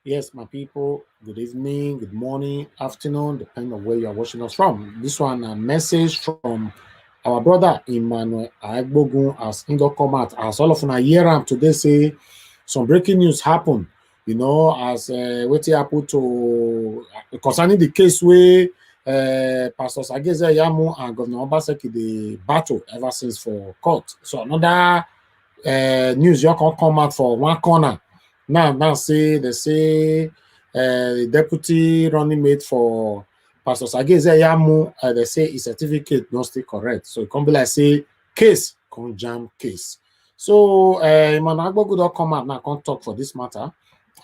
Yes, my people, good evening, good morning, afternoon, depending on where you are watching us from. This one, a message from our brother Emmanuel AGBOGUN as Indo come out. As all of you hear him today say some breaking news happen, as what happened to concerning the case where Pastor Sageze Yamu and Governor Obaseki the battle ever since for court. So another news you can come out for one corner. Now say they say the deputy running mate for Pastor Sageze Yamu, they say his certificate not still correct. So it can be like say case con jam case. So Emmanuel Agbogu don't come out now, can't talk for this matter.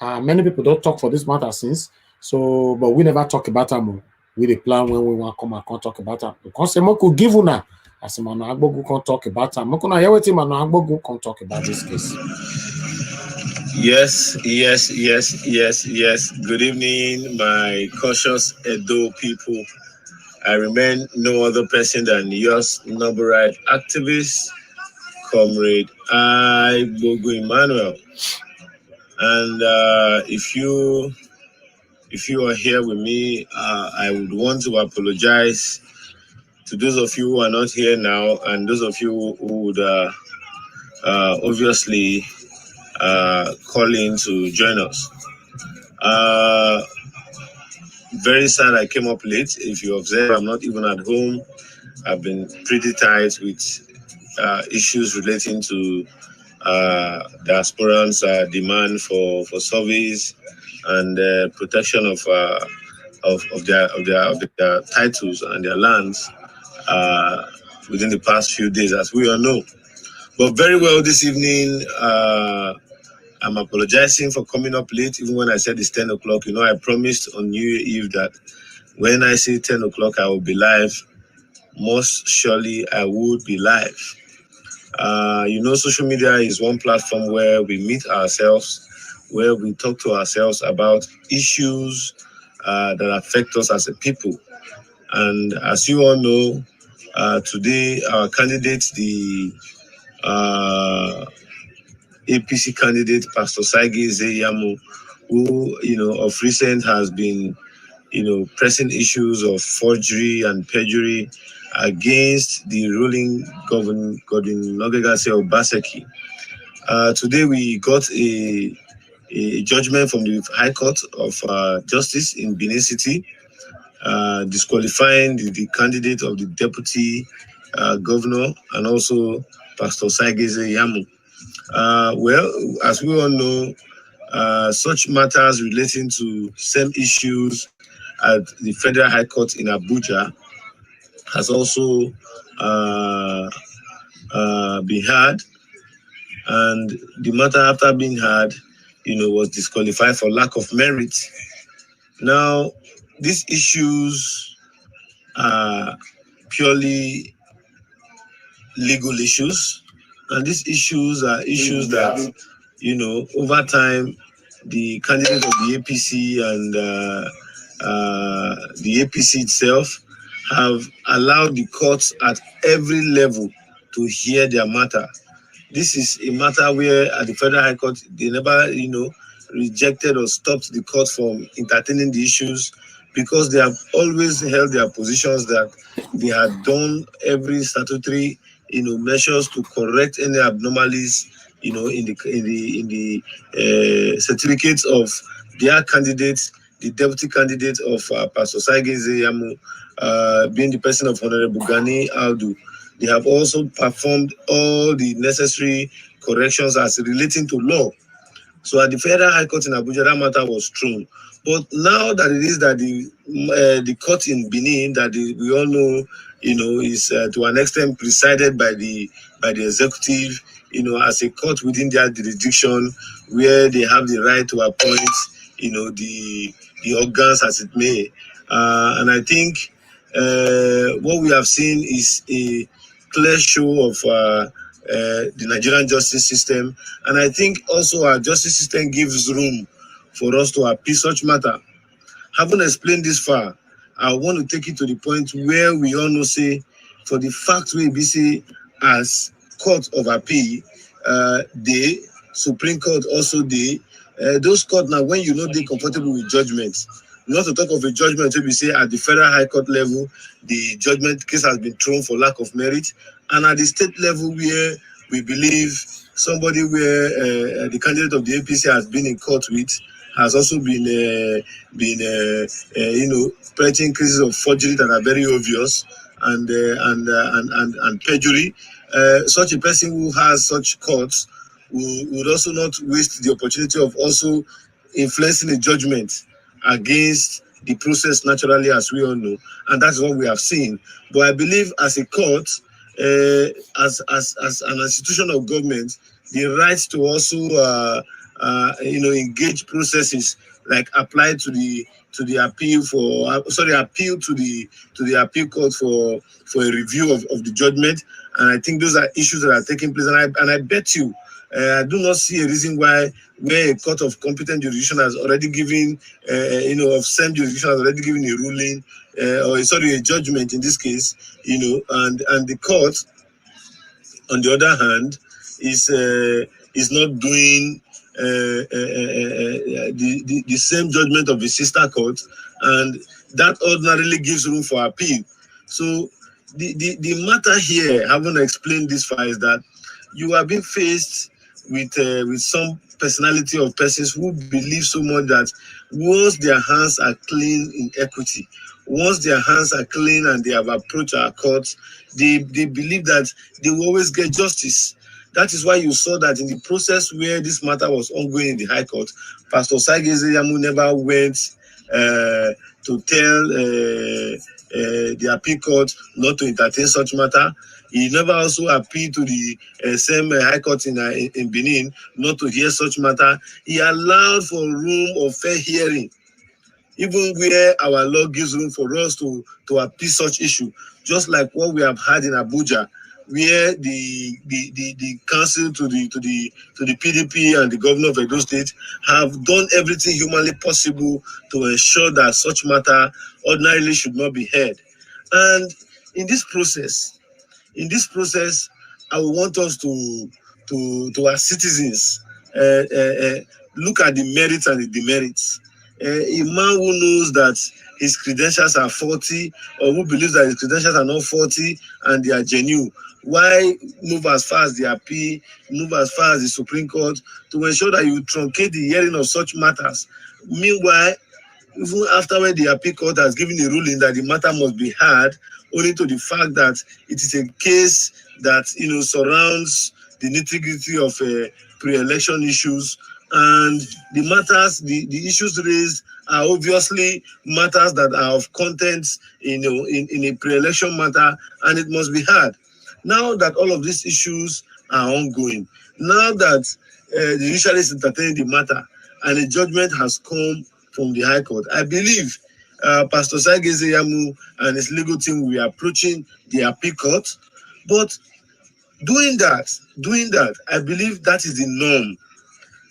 Many people don't talk for this matter since. So, but we never talk about them. We the plan when we want to come and can't talk about them. Because say could give una as Emmanuel Agbogu can't talk about them. Mokuna hear what Emmanuel Agbogu can't talk about this case. Yes. Good evening, my cautious Edo people. I remain no other person than yours, number right activist, comrade IYAMU'S Emmanuel. And if you are here with me, I would want to apologize to those of you who are not here now, and those of you who would obviously call in to join us. Very sad I came up late. If you observe, I'm not even at home. I've been pretty tight with issues relating to diasporans' demand for service and protection of their titles and their lands within the past few days, as we all know. But very well this evening, I'm apologizing for coming up late, even when I said it's 10 o'clock. I promised on New Year Eve that when I say 10 o'clock, I will be live. Most surely, I would be live. Social media is one platform where we meet ourselves, where we talk to ourselves about issues that affect us as a people. And as you all know, today our candidate, the APC candidate, Pastor Sageze Yamu, who, of recent has been, pressing issues of forgery and perjury against the ruling governor, OBASEKI. Today we got a judgment from the High Court of Justice in Benin City, disqualifying the candidate of the deputy governor and also Pastor Sageze Yamu. Well, as we all know, such matters relating to same issues at the Federal High Court in Abuja has also been heard, and the matter after being heard, was disqualified for lack of merit. Now, these issues are purely legal issues, and these issues are issues that, over time, the candidate of the APC and the APC itself have allowed the courts at every level to hear their matter. This is a matter where at the Federal High Court, they never, rejected or stopped the court from entertaining the issues, because they have always held their positions that they had done every statutory, measures to correct any abnormalities, in the certificates of their candidates, the deputy candidate of Pastor Sageze Yamu, being the person of Honorable Gani Aldu. They have also performed all the necessary corrections as relating to law. So at the Federal High Court in Abuja, that matter was thrown. But now that it is that the court in Benin, that we all know, is to an extent presided by the executive, as a court within their jurisdiction, where they have the right to appoint, the organs as it may. And I think what we have seen is a clear show of the Nigerian justice system, and I think also our justice system gives room for us to appeal such matter. Having explained this far, I want to take it to the point where we all know, say, for the fact we be say as court of appeal, the Supreme Court also Those court now, when you know they're comfortable with judgments, not to talk of a judgment, we say at the federal high court level, the judgment case has been thrown for lack of merit, and at the state level where we believe somebody where the candidate of the APC has been in court with has also been threatening cases of forgery that are very obvious and perjury. Such a person who has such courts would also not waste the opportunity of also influencing a judgment against the process naturally, as we all know, and that's what we have seen. But I believe as a court, as an institution of government, the right to also engage processes like apply to the appeal for appeal to the appeal court for a review of the judgment. And I think those are issues that are taking place, and I bet you I do not see a reason why where a court of competent jurisdiction has already given of same jurisdiction has already given a ruling a judgment in this case, and the court on the other hand is not doing the same judgment of the sister court, and that ordinarily gives room for appeal. So the matter here, having explained this far, is that you are being faced with some personality of persons who believe so much that once their hands are clean in equity, once their hands are clean and they have approached our courts, they believe that they will always get justice. That is why you saw that in the process where this matter was ongoing in the High Court, Pastor Sageze Yamu never went to tell the appeal court not to entertain such matter. He never also appealed to the same High Court in Benin not to hear such matter. He allowed for room of fair hearing, even where our law gives room for us to appeal such issue, just like what we have had in Abuja, where the council to the PDP and the governor of Edo State have done everything humanly possible to ensure that such matter ordinarily should not be heard. And in this process, I want us to as citizens look at the merits and the demerits. A man who knows that his credentials are faulty, or who believes that his credentials are not faulty and they are genuine, why move as far as the appeal, move as far as the Supreme Court to ensure that you truncate the hearing of such matters? Meanwhile, even after when the appeal court has given a ruling that the matter must be heard, only to the fact that it is a case that surrounds the nitty-gritty of pre-election issues, and the matters, the issues raised are obviously matters that are of content in a pre-election matter, and it must be heard. Now that all of these issues are ongoing, now that the judiciary is entertaining the matter, and a judgment has come from the High Court, I believe Pastor Sageze Yamu and his legal team will be approaching the appeal court. But doing that, I believe that is the norm.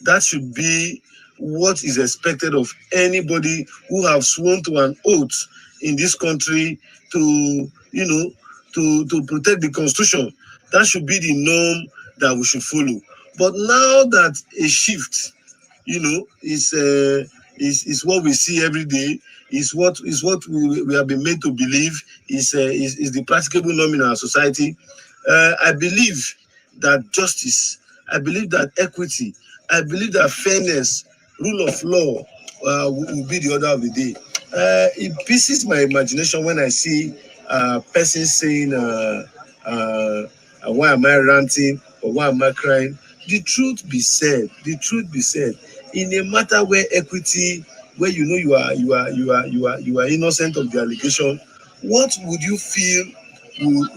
That should be what is expected of anybody who have sworn to an oath in this country to protect the Constitution. That should be the norm that we should follow. But now that a shift, is what we see every day, is what we have been made to believe is the practicable norm in our society. I believe that justice, I believe that equity, I believe that fairness, rule of law will be the order of the day. It pieces my imagination when I see persons saying, why am I ranting or why am I crying? The truth be said, in a matter where equity, where you are innocent of the allegation, what would you feel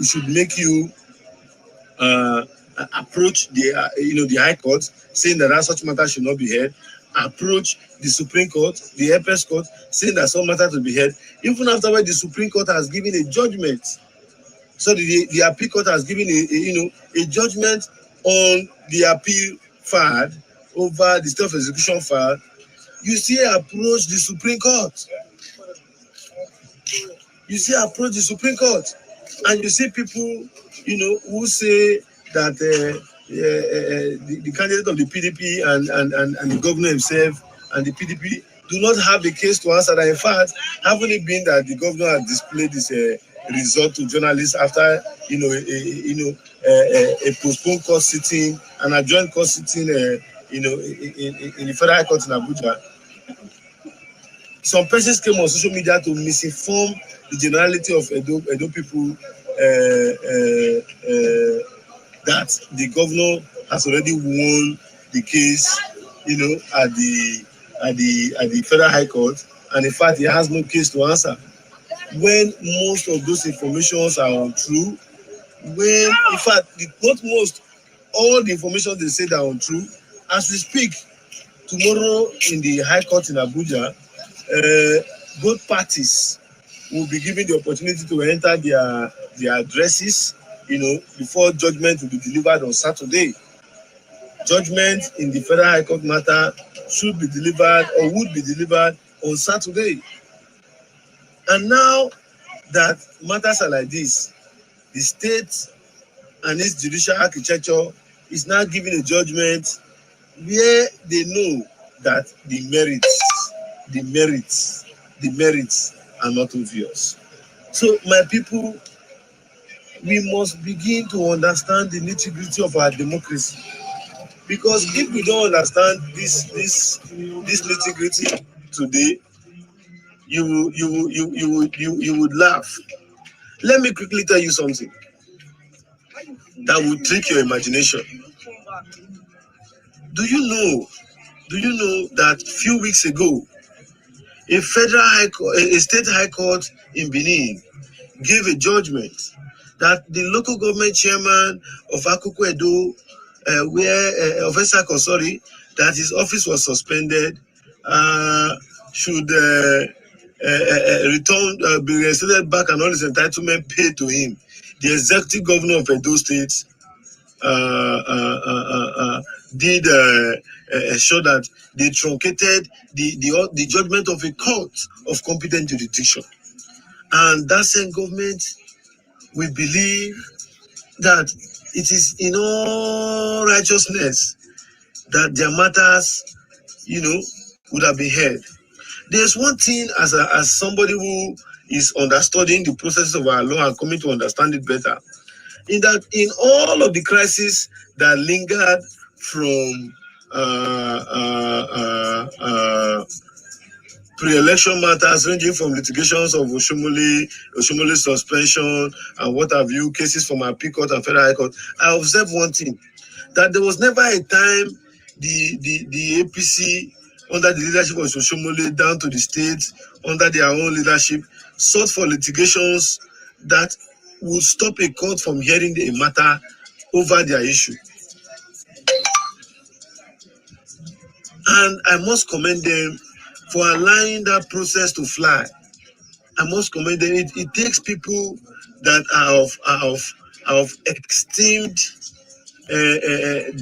should make you approach the High Court, saying that such matter should not be heard, approach the Supreme Court, the Apex Court, saying that some matter to be heard, even afterward the Supreme Court has given a judgment. So the appeal court has given a judgment on the appeal filed over the state of execution file. You still approach the Supreme Court. And you see people, who say that the candidate of the PDP and the governor himself and the PDP do not have a case to answer. That in fact, having it been that the governor has displayed this result to journalists after a postponed court sitting, an adjourned court sitting, in the federal high court in Abuja, some persons came on social media to misinform the generality of Edo people that the governor has already won the case, at the federal high court, and in fact he has no case to answer. When most of those informations are untrue, when in fact not most, all the information they say are untrue. As we speak, tomorrow in the high court in Abuja, both parties will be given the opportunity to enter their addresses, before judgment will be delivered on Saturday. Judgment in the federal high court matter should be delivered or would be delivered on Saturday. And now that matters are like this, the state and its judicial architecture is now giving a judgment where they know that the merits are not obvious. So my people, we must begin to understand the nitty-gritty of our democracy, because if we don't understand this nitty-gritty today, you would laugh. Let me quickly tell you something that will trick your imagination. Do you know that few weeks ago, a state high court in Benin gave a judgment that the local government chairman of Akoko Edo, of Esako, sorry, that his office was suspended, should be reinstated back and all his entitlement paid to him. The executive governor of Edo State did show that they truncated the judgment of a court of competent jurisdiction. And that same government, we believe that it is in all righteousness that their matters, would have been heard. There's one thing as somebody who is understanding the process of our law and coming to understand it better, in that in all of the crises that lingered from pre-election matters, ranging from litigations of Oshomole suspension and what have you, cases from Appeal Court and Federal High Court, I observed one thing, that there was never a time the APC, under the leadership of Oshomole down to the states, under their own leadership, sought for litigations that would stop a court from hearing a matter over their issue. And I must commend them for allowing that process to fly. I must commend them. It takes people that are of esteemed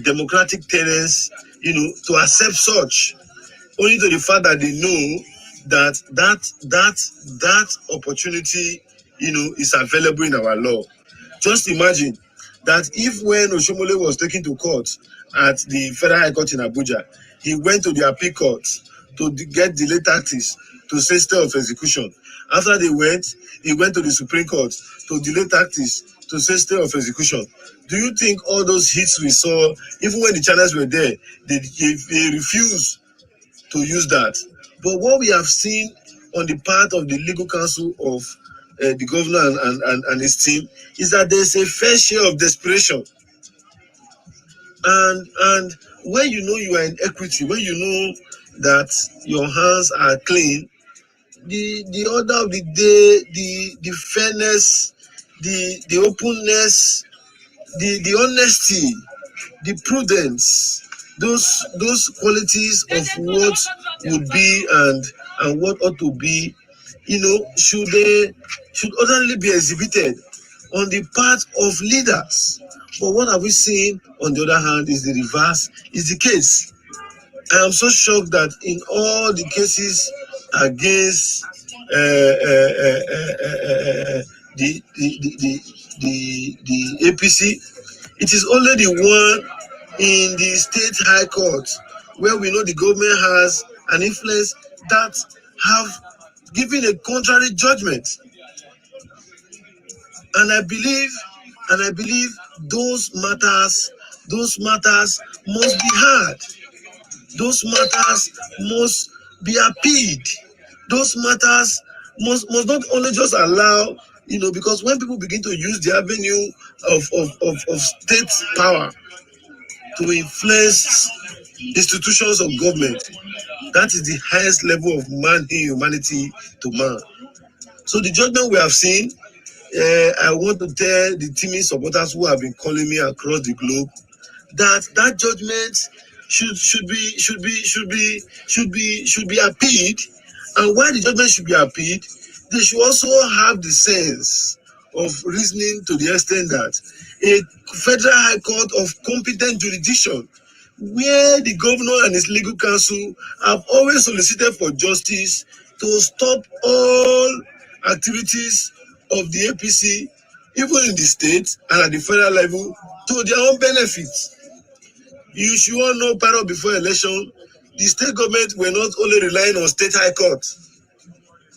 democratic tenets, to accept such, only to the fact that they know that opportunity, is available in our law. Just imagine that if when Oshomole was taken to court at the Federal High Court in Abuja, he went to the Appeal Court to get delay tactics to say stay of execution. After he went to the Supreme Court to delay tactics to say stay of execution. Do you think all those hits we saw, even when the channels were there, they refused to use that? But what we have seen on the part of the legal counsel of the governor and his team is that there's a fair share of desperation. And when you know you are in equity, when you know that your hands are clean, the order of the day, the fairness, the openness, the honesty, the prudence, those qualities of what would be and what ought to be, should ordinarily be exhibited on the part of leaders. But what have we seen, on the other hand, is the reverse, is the case. I am so shocked that in all the cases against the APC, it is only the one in the state high court, where we know the government has an influence, that have given a contrary judgment. And I believe those matters must be heard. Those matters must be appealed. Those matters must not only just allow, because when people begin to use the avenue of state power to influence institutions of government, that is the highest level of humanity to man. So the judgment we have seen, I want to tell the teaming supporters who have been calling me across the globe that judgment should be appealed. And why the judgment should be appealed, they should also have the sense of reasoning to the extent that a federal high court of competent jurisdiction, where the governor and his legal counsel have always solicited for justice to stop all activities of the APC, even in the state and at the federal level, to their own benefit. You should all know, prior before election, the state government were not only relying on state high court,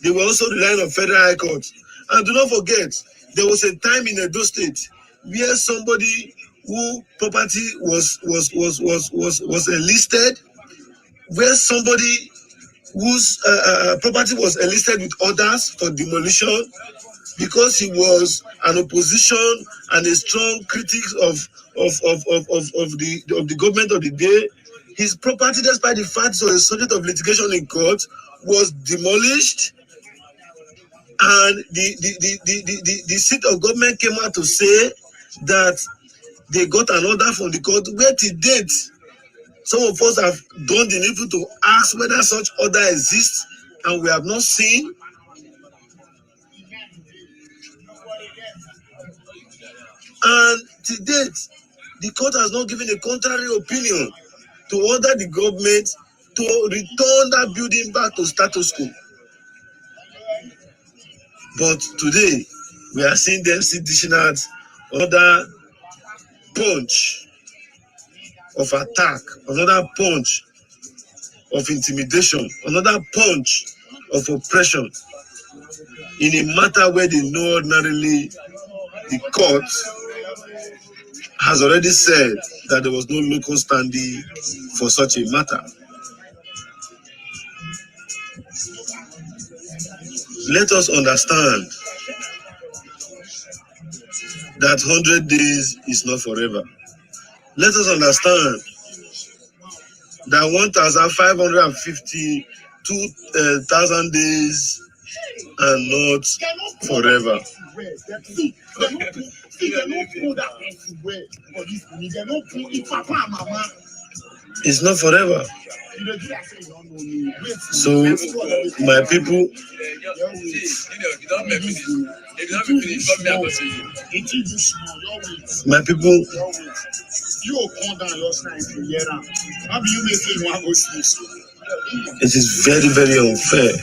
they were also relying on federal high court. And do not forget, there was a time in Edo State where somebody who property was enlisted, where somebody whose property was enlisted with orders for demolition, because he was an opposition and a strong critic of the government of the day. His property, despite the fact it was a subject of litigation in court, was demolished, and the seat of government came out to say that they got an order from the court, where to date some of us have done the needful to ask whether such order exists, and we have not seen. And to date, the court has not given a contrary opinion to order the government to return that building back to status quo. But today, we are seeing them dishing out another punch of attack, another punch of intimidation, another punch of oppression in a matter where they know ordinarily the court has already said that there was no local standing for such a matter. Let us understand that 100 days is not forever. Let us understand that 1,552,000 days are not forever. It's not forever. So, my people, it is very, very unfair.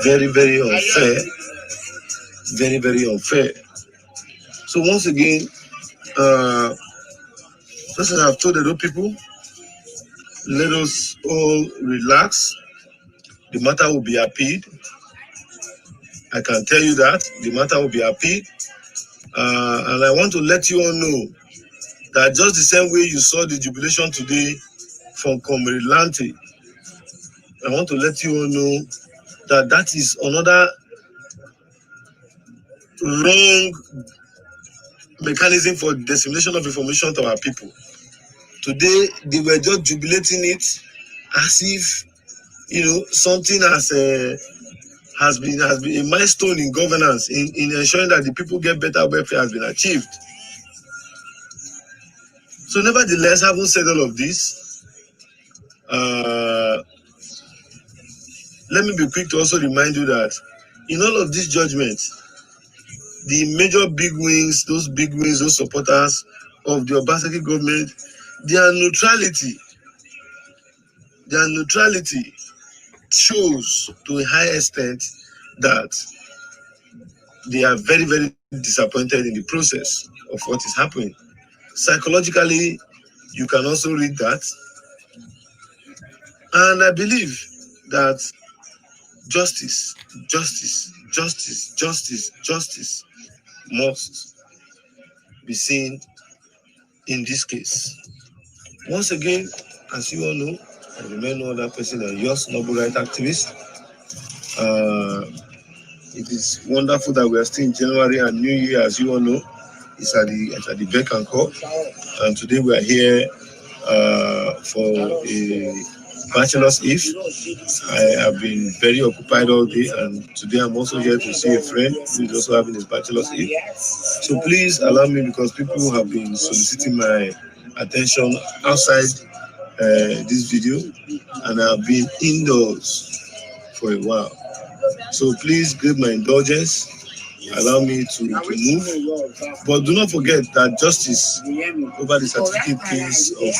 Very, very unfair. Very, very unfair. So once again, just as I've told the other people, let us all relax. The matter will be appealed. I can tell you that the matter will be appealed. And I want to let you all know that just the same way you saw the jubilation today from Comrade Lante, I want to let you all know that that is another wrong mechanism for dissemination of information to our people. Today, they were just jubilating it as if, something has been a milestone in governance, in ensuring that the people get better welfare has been achieved. So nevertheless, having said all of this, let me be quick to also remind you that in all of these judgments, the major big wings, those supporters of the OBASEKI government, their neutrality shows to a high extent that they are very, very disappointed in the process of what is happening. Psychologically, You can also read that. And I believe that justice, justice, justice, justice, justice must be seen in this case. Once again, as you all know, I remain no other person than yours, noble right activist. It is wonderful that we are still in January, and New Year, as you all know, is at the beck and call. And today we are here for a bachelor's eve. I have been very occupied all day, and today I'm also here to see a friend who is also having his bachelor's eve. So please allow me, because people have been soliciting my attention outside this video, and I've been indoors for a while. So please give my indulgence. Allow me to move. But do not forget that justice over the certificate case of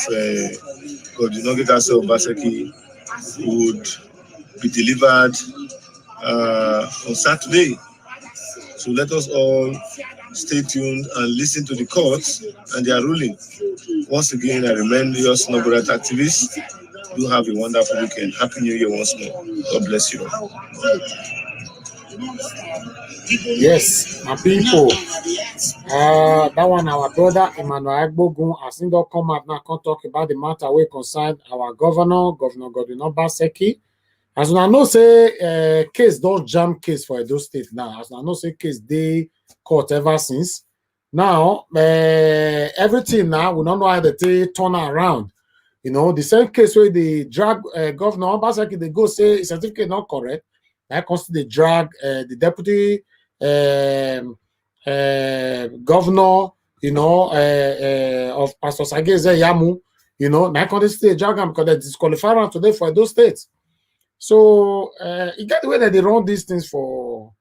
Godinogi OBASEKI would be delivered on Saturday. So let us all stay tuned and listen to the courts and their ruling. Once again, I remain yours, noble right activist. Do have a wonderful weekend. Happy New Year once more. God bless you all. Yes, my people. That one, our brother Emmanuel AGBOGUN, has not come out now. Can't talk about the matter we concern our Governor Godwin OBASEKI. As I know, say case don't jam case for Edo State now. As I know, say case they court ever since. Now, everything now we don't know how they turn around. You know, the same case where the drag Governor OBASEKI, they go say his certificate not correct. That constitute the drag the deputy governor, you know, of Pastor Sageze Yamu, you know, now constitute the drag because they disqualify him today for those states. So you get the way that they run these things for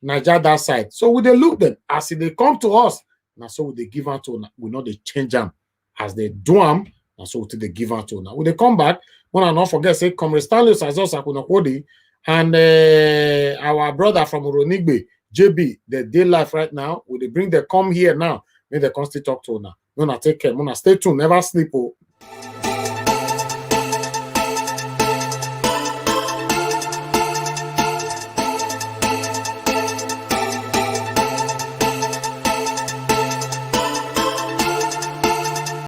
Nigeria that side. So we they look them as if they come to us, now so they give out to we know they change them as they do them, and so they give out to now. When they come back, when I not forget, say Comrade Stanley Sazosa and our brother from Uronigbe, JB, the day life right now. Will they bring them come here now? May they come still talk to now. Gonna take care. Gonna stay tuned. Never sleep. Oh.